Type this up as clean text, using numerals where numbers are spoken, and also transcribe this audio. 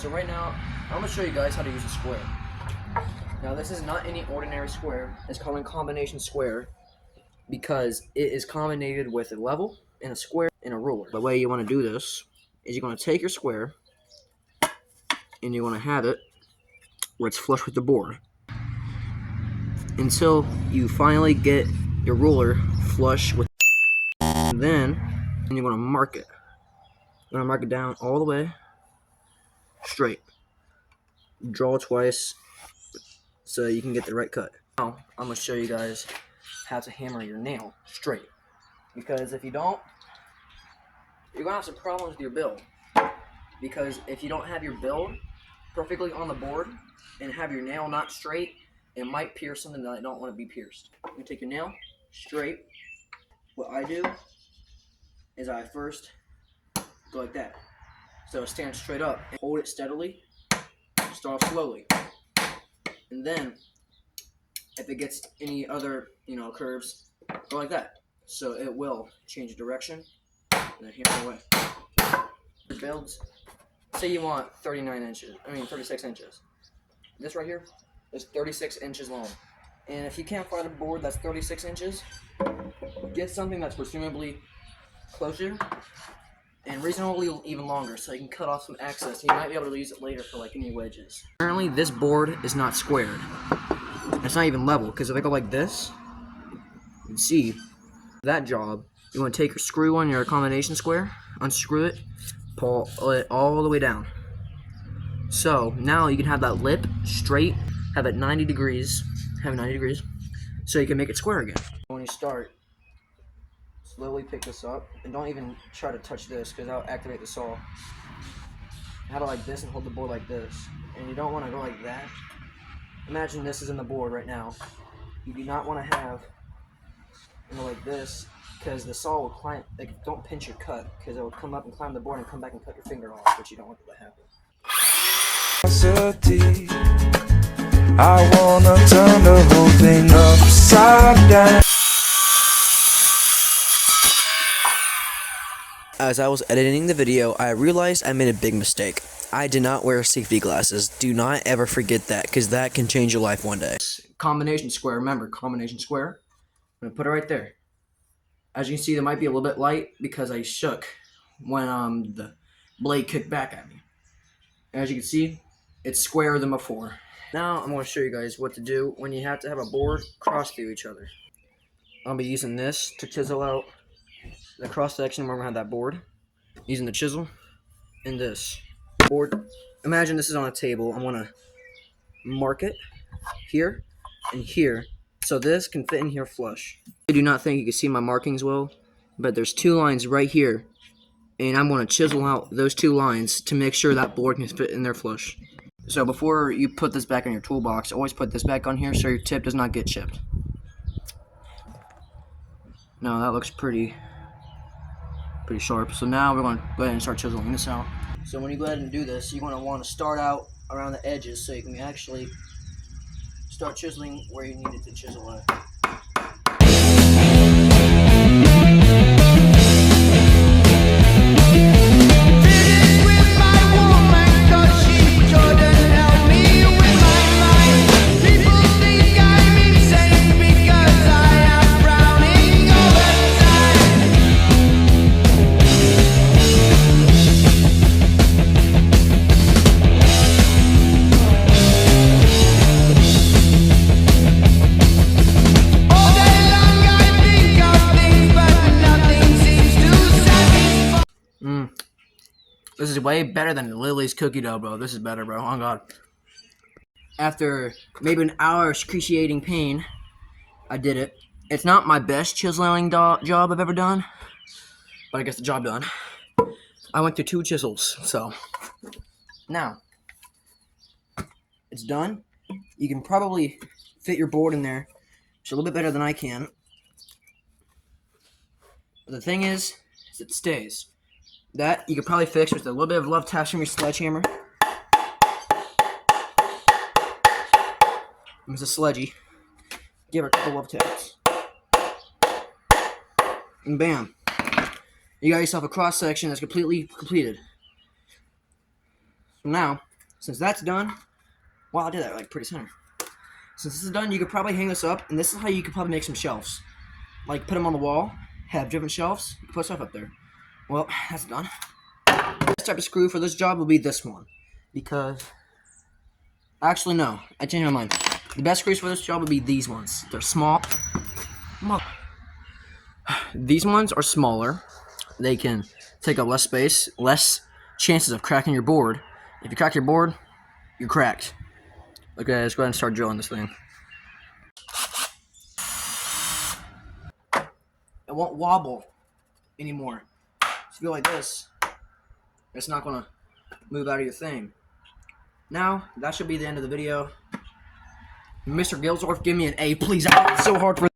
So right now, I'm going to show you guys how to use a square. Now this is not any ordinary square. It's called a combination square because it is combinated with a level and a square and a ruler. The way you want to do this is you're going to take your square and you want to have it where it's flush with the board until you finally get your ruler flush with. And then you want to mark it. You want to mark it down all the way straight. Draw twice so you can get the right cut. Now I'm going to show you guys how to hammer your nail straight, because if you don't, you're going to have some problems with your build. Because if you don't have your build perfectly on the board and have your nail not straight, it might pierce something that I don't want to be pierced. You take your nail straight. What I do is I first go like that. So stand straight up and hold it steadily. Start slowly. And then if it gets any other, curves, go like that. So it will change direction and then hammer away. Your builds, say you want 36 inches. This right here is 36 inches long. And if you can't find a board that's 36 inches, get something that's presumably closer and reasonably even longer, so you can cut off some excess. You might be able to use it later for any wedges. Apparently this board is not squared. It's not even level, because if I go like this, you can see that job. You want to take your screw on your combination square, unscrew it, pull it all the way down. So now you can have that lip straight, have it 90 degrees, so you can make it square again. When you start, slowly pick this up, and don't even try to touch this because that'll activate the saw. Have it like this and hold the board like this, and you don't want to go like that. Imagine this is in the board right now. You do not want to have like this, because the saw will climb. Don't pinch your cut, because it will come up and climb the board and come back and cut your finger off, which you don't want that to happen. I wanna turn the whole thing upside down. As I was editing the video, I realized I made a big mistake. I did not wear safety glasses. Do not ever forget that, because that can change your life one day. Combination square, remember, combination square. I'm going to put it right there. As you can see, there might be a little bit light because I shook when the blade kicked back at me. As you can see, it's squarer than before. Now I'm going to show you guys what to do when you have to have a board cross through each other. I'll be using this to chisel out the cross section where we're going to have that board, using the chisel, and this board. Imagine this is on a table. I'm going to mark it here and here, so this can fit in here flush. I do not think you can see my markings well, but there's two lines right here, and I'm going to chisel out those two lines to make sure that board can fit in there flush. So before you put this back in your toolbox, always put this back on here so your tip does not get chipped. Now that looks pretty sharp. So now we're going to go ahead and start chiseling this out. So when you go ahead and do this, you're going to want to start out around the edges so you can actually start chiseling where you need it to chisel at. This is way better than Lily's cookie dough, bro. This is better, bro. Oh, God. After maybe an hour of excruciating pain, I did it. It's not my best chiseling job I've ever done, but I guess the job done. I went through 2 chisels, so. Now, it's done. You can probably fit your board in there. It's a little bit better than I can. But the thing is it stays. That you could probably fix with a little bit of love taps from your sledgehammer. It's a sledgy. Give her a couple love taps. And bam. You got yourself a cross section that's completely completed. So now, since that's done, wow, I did that like pretty center. Since this is done, you could probably hang this up, and this is how you could probably make some shelves. Like, put them on the wall, have different shelves, you can put stuff up there. Well, that's done. The best type of screw for this job will be this one. Because, actually no, I changed my mind. The best screws for this job would be these ones. They're small. These ones are smaller. They can take up less space, less chances of cracking your board. If you crack your board, you're cracked. Okay, let's go ahead and start drilling this thing. It won't wobble anymore. If you go like this, it's not gonna move out of your thing. Now, that should be the end of the video. Mr. Gilsworth, give me an A, please. I worked so hard for